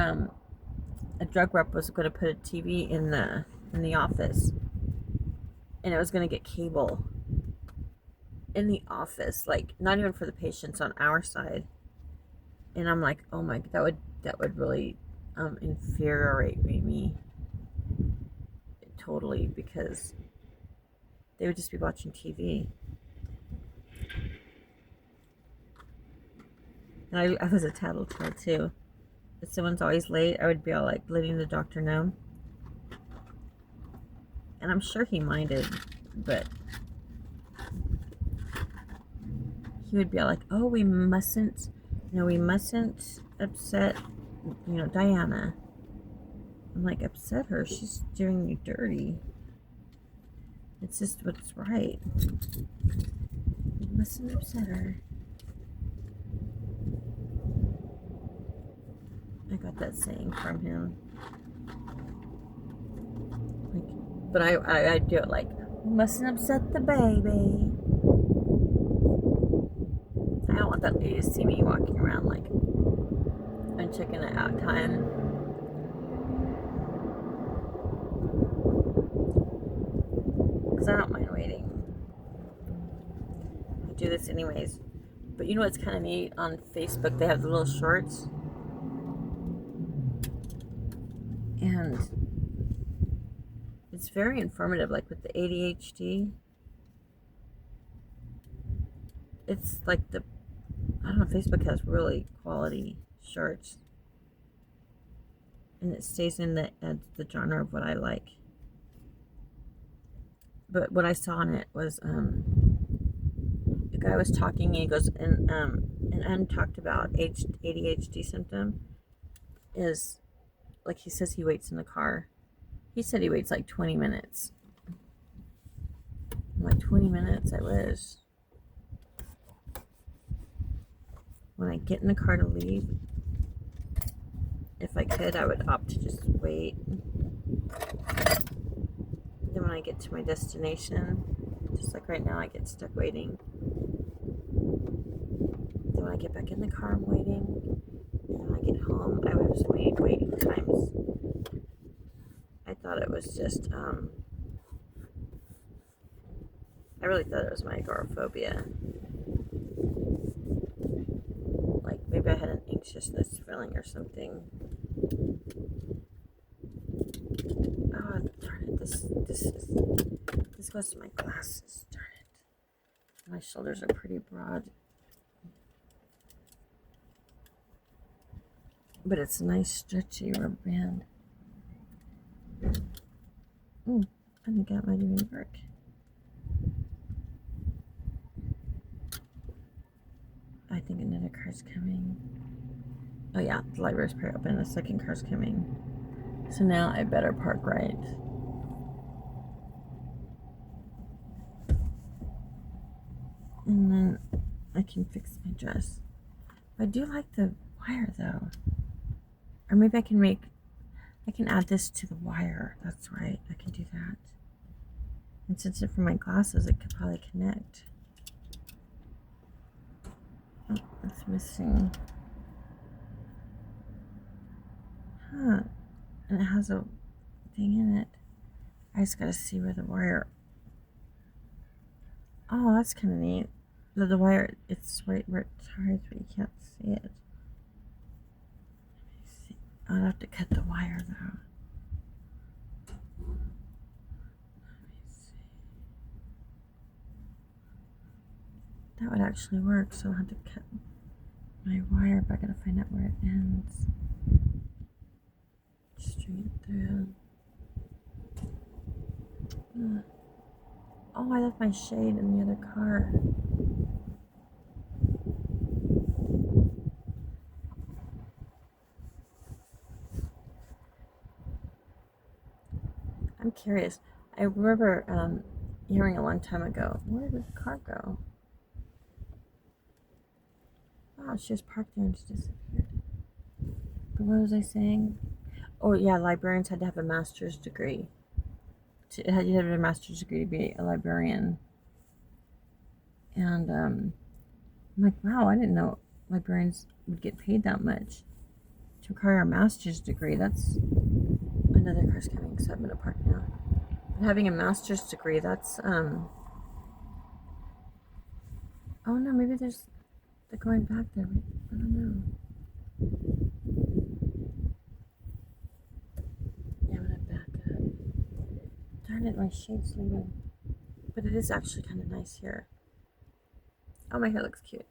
a drug rep was going to put a TV in the office, and it was going to get cable in the office, like not even for the patients on our side. And I'm like, oh my, that would really infuriate me totally, because they would just be watching TV. And I was a tattletale too. If someone's always late, I would be all like letting the doctor know. And I'm sure he minded, but he would be all like, oh, we mustn't upset, Diana. I'm like, upset her? She's doing you dirty. It's just what's right. You mustn't upset her. I got that saying from him. But I do it like, you mustn't upset the baby. I don't want that lady to see me walking around like I'm checking it out time. Because I don't mind waiting. I do this anyways. But you know what's kind of neat? On Facebook, they have the little shorts. And it's very informative, like with the ADHD. It's like I don't know, Facebook has really quality shorts. And it stays in the genre of what I like. But what I saw in it was the guy was talking, and he goes, and talked about ADHD symptom is, like, he says he waits in the car. He said he waits like 20 minutes. I'm like, 20 minutes? I wish. When I get in the car to leave, if I could, I would opt to just wait. Then when I get to my destination, just like right now, I get stuck waiting. Then when I get back in the car, I'm waiting. And when I get home, I was waiting times. I thought it was just, I really thought it was my agoraphobia. Like, maybe I had an anxiousness feeling or something. Oh, darn it, this goes to my glasses, darn it. My shoulders are pretty broad. But it's a nice stretchy rubber band. I think that might even work. I think another car's coming. Oh yeah, the library's probably open. The second car's coming. So now I better park right. And then I can fix my dress. I do like the wire though. Or maybe I can add this to the wire. That's right, I can do that. And since it's for my glasses, it could probably connect. Oh. missing. Huh. And it has a thing in it. I just gotta see where the wire. Oh, that's kind of neat. The wire, it's right where it ties, but you can't see it. Let me see. I'll have to cut the wire though. Let me see. That would actually work, so I'll have to cut my wire, but I gotta find out where it ends. Straight through. Oh, I left my shade in the other car. I'm curious. I remember hearing a long time ago, where did the car go? Oh, she was parked there and she disappeared. But what was I saying? Oh, yeah, librarians had to have a master's degree. You had to have a master's degree to be a librarian. And I'm like, wow, I didn't know librarians would get paid that much to acquire a master's degree. That's another car's coming, so I'm gonna park now. But having a master's degree, that's oh no, maybe they're going back there. I don't know. Yeah, I'm gonna back up. Darn it, my shade's leaving. But it is actually kind of nice here. Oh, my hair looks cute.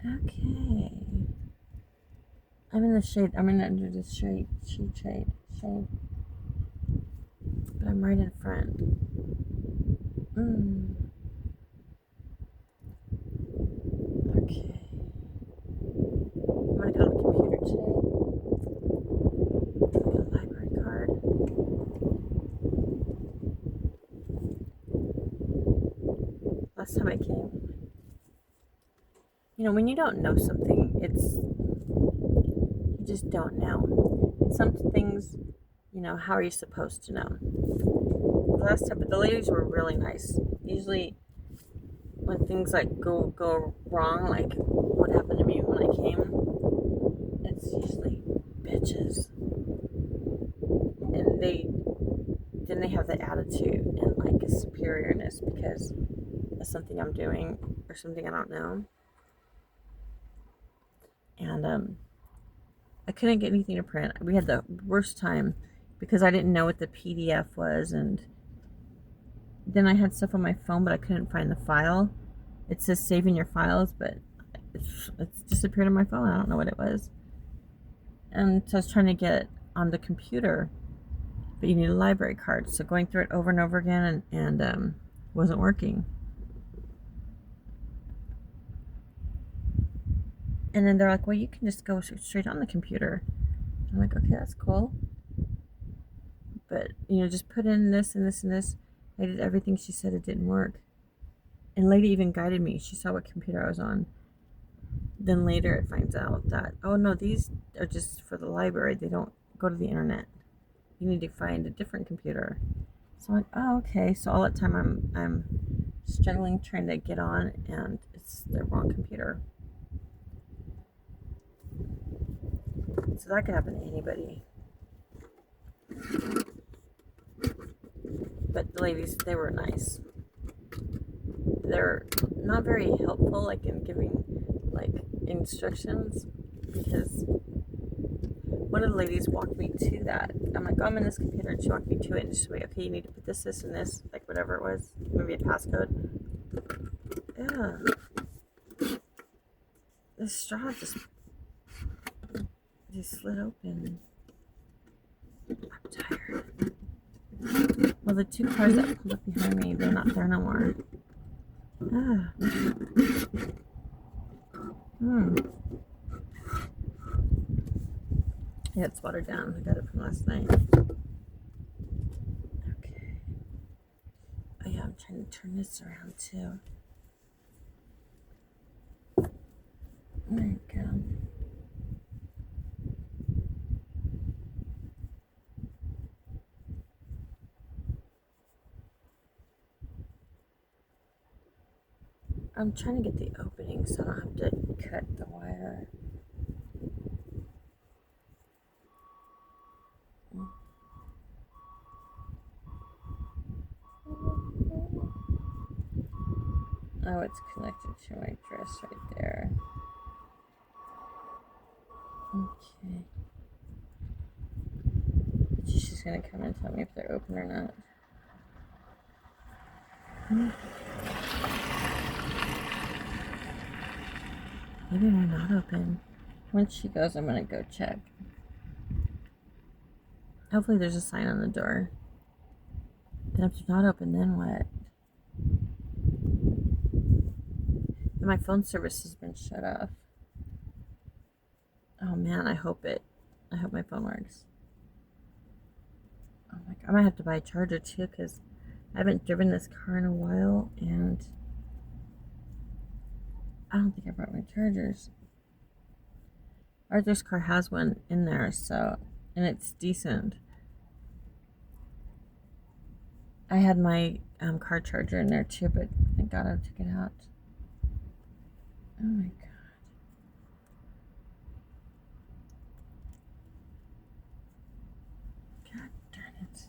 Okay. I'm in the shade. I'm under the shade. But I'm right in front. Okay. I'm gonna go to the computer today. Get a library card. Last time I came, when you don't know something, you just don't know. Some things, how are you supposed to know? Last time, but the ladies were really nice. Usually, when things like go wrong, like what happened to me when I came, it's usually bitches, and they have the attitude and like a superiorness because of something I'm doing or something I don't know, and I couldn't get anything to print. We had the worst time because I didn't know what the PDF was, and then I had stuff on my phone, but I couldn't find the file. It says saving your files, but it's disappeared on my phone. I don't know what it was. And so I was trying to get it on the computer, but you need a library card. So going through it over and over again and wasn't working. And then they're like, well, you can just go straight on the computer. I'm like, okay, that's cool. But, just put in this and this and this. I did everything she said. It didn't work. And lady even guided me. She saw what computer I was on. Then later it finds out that, oh no, these are just for the library. They don't go to the internet. You need to find a different computer. So I'm like, oh, okay. So all that time I'm struggling trying to get on, and it's the wrong computer. So that could happen to anybody. But the ladies, they were nice. They're not very helpful, like in giving like instructions, because one of the ladies walked me to that. I'm like, oh, I'm in this computer, and she walked me to it, and she's like, okay, you need to put this, and this, like whatever it was, maybe a passcode. Yeah. The straw just slid open. I'm tired. Well, the two cars that pulled up behind me, they're not there no more. Yeah, it's watered down. I got it from last night. Okay. Oh yeah, I'm trying to turn this around too. There you go. I'm trying to get the opening so I don't have to cut the wire. Oh, it's connected to my dress right there. Okay. She's gonna come and tell me if they're open or not. Maybe they're not open. Once she goes, I'm gonna go check. Hopefully there's a sign on the door. Then if they're not open, then what? And my phone service has been shut off. Oh man, I hope my phone works. Oh my god, I might have to buy a charger too, because I haven't driven this car in a while, and I don't think I brought my chargers. Arthur's car has one in there, so, and it's decent. I had my car charger in there too, but thank God I took it out. Oh my god. God darn it.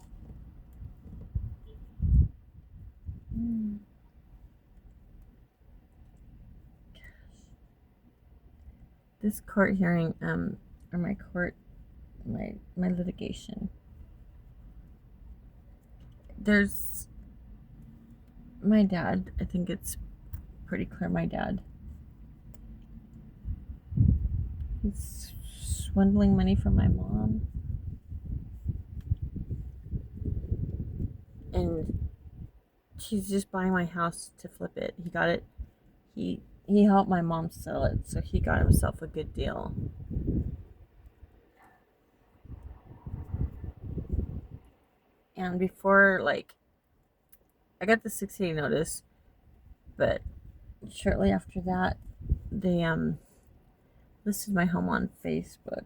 Gosh. This court hearing, or my litigation. There's my dad. I think it's pretty clear my dad. He's swindling money from my mom. And he's just buying my house to flip it. He got it. He helped my mom sell it, so he got himself a good deal. And before, like, I got the 680 notice, but shortly after that, they listed my home on Facebook.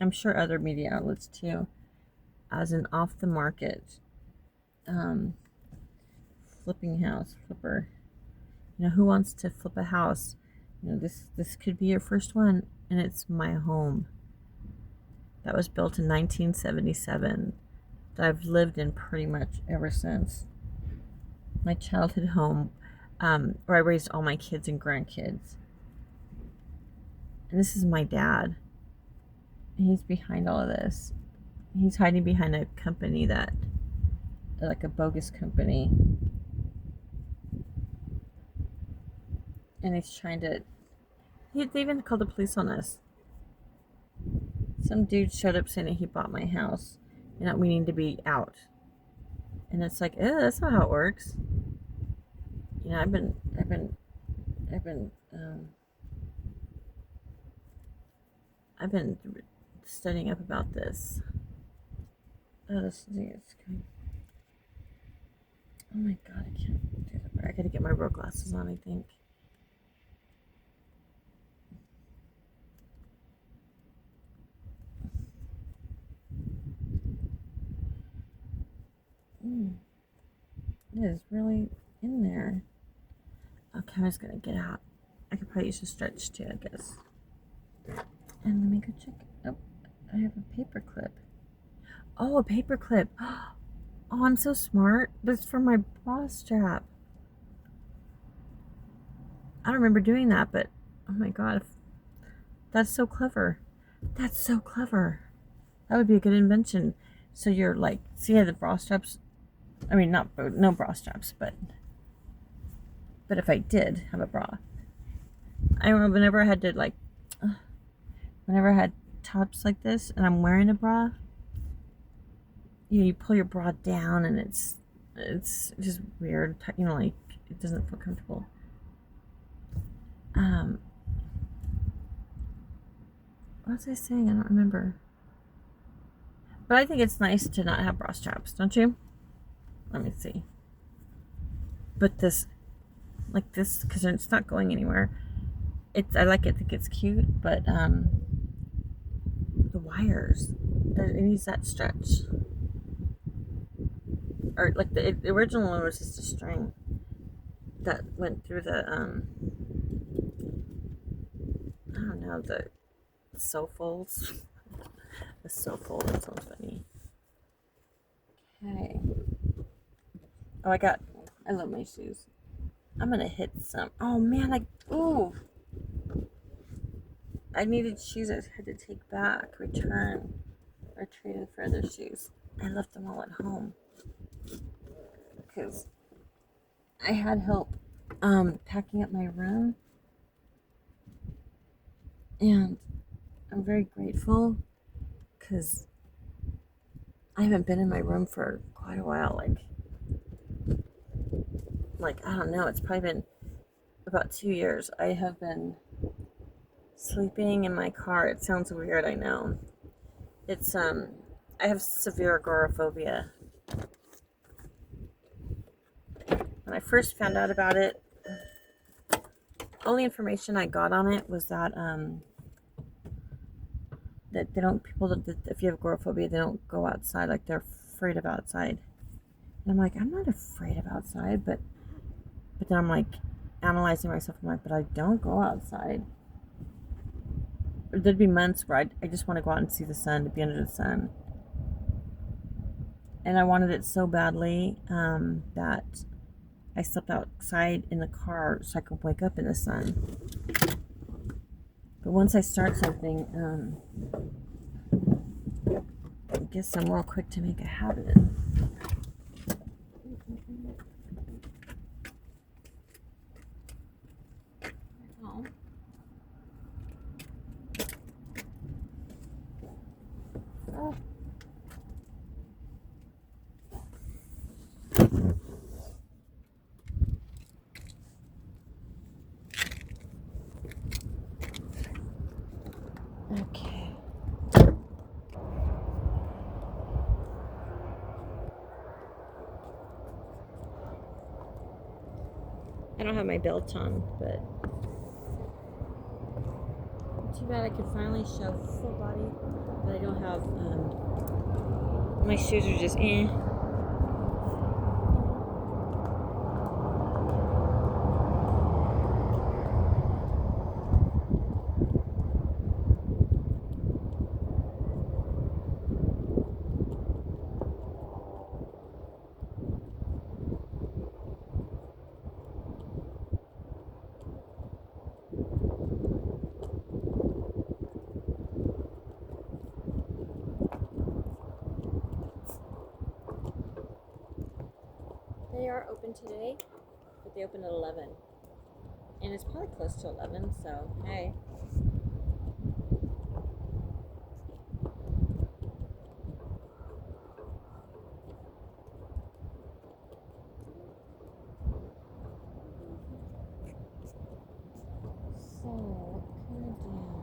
I'm sure other media outlets too, as an off the market flipping house flipper. You know, who wants to flip a house? You know, this could be your first one, and it's my home. That was built in 1977. That I've lived in pretty much ever since. My childhood home, where I raised all my kids and grandkids. And this is my dad. And he's behind all of this. He's hiding behind a company like a bogus company. And he's trying to, they even called the police on us. Some dude showed up saying that he bought my house and that we need to be out. And it's like, that's not how it works. You know, I've been studying up about this. Oh, this is good. Oh my god, I can't do that. I gotta get my real glasses on, I think. It is really in there. Okay, I'm just gonna get out. I could probably use a stretch too, I guess. And let me go check. Oh, I have a paper clip. Oh, a paper clip. Oh, I'm so smart. But it's for my bra strap. I don't remember doing that, but oh my god, that's so clever. That's so clever. That would be a good invention. So you're like, see how the bra straps, I mean, no bra straps, but if I did have a bra, I remember whenever I had to whenever I had tops like this and I'm wearing a bra, you pull your bra down and it's just weird, you know, like it doesn't feel comfortable. What was I saying? I don't remember. But I think it's nice to not have bra straps, don't you? Let me see. But this, like this, because it's not going anywhere. I like it. I think it's cute, but the wires, it needs that stretch. Or like the original one was just a string. that went through the, I don't know, the folds. The fold, that sounds funny. Okay. Oh, I love my shoes. I'm gonna hit some. Oh man, ooh. I needed shoes I had to take back, return, or trade in for other shoes. I left them all at home because I had help packing up my room, and I'm very grateful because I haven't been in my room for quite a while. Like I don't know, it's probably been about 2 years. I have been sleeping in my car. It sounds weird, I know. It's I have severe agoraphobia. When I first found out about it, only information I got on it was that that they don't that if you have agoraphobia, they don't go outside, like they're afraid of outside. And I'm like, I'm not afraid of outside, but then I'm like analyzing myself. I'm like, but I don't go outside. There'd be months where I just want to go out and see the sun, to be under the sun. And I wanted it so badly that I slept outside in the car so I could wake up in the sun. But once I start something, I guess I'm real quick to make a habit. Oh. Okay. I don't have my belt on, but too bad I could finally show full body, but I don't have, my shoes are just They are open today, but they open at 11. And it's probably close to 11, so hey. So, what can I do?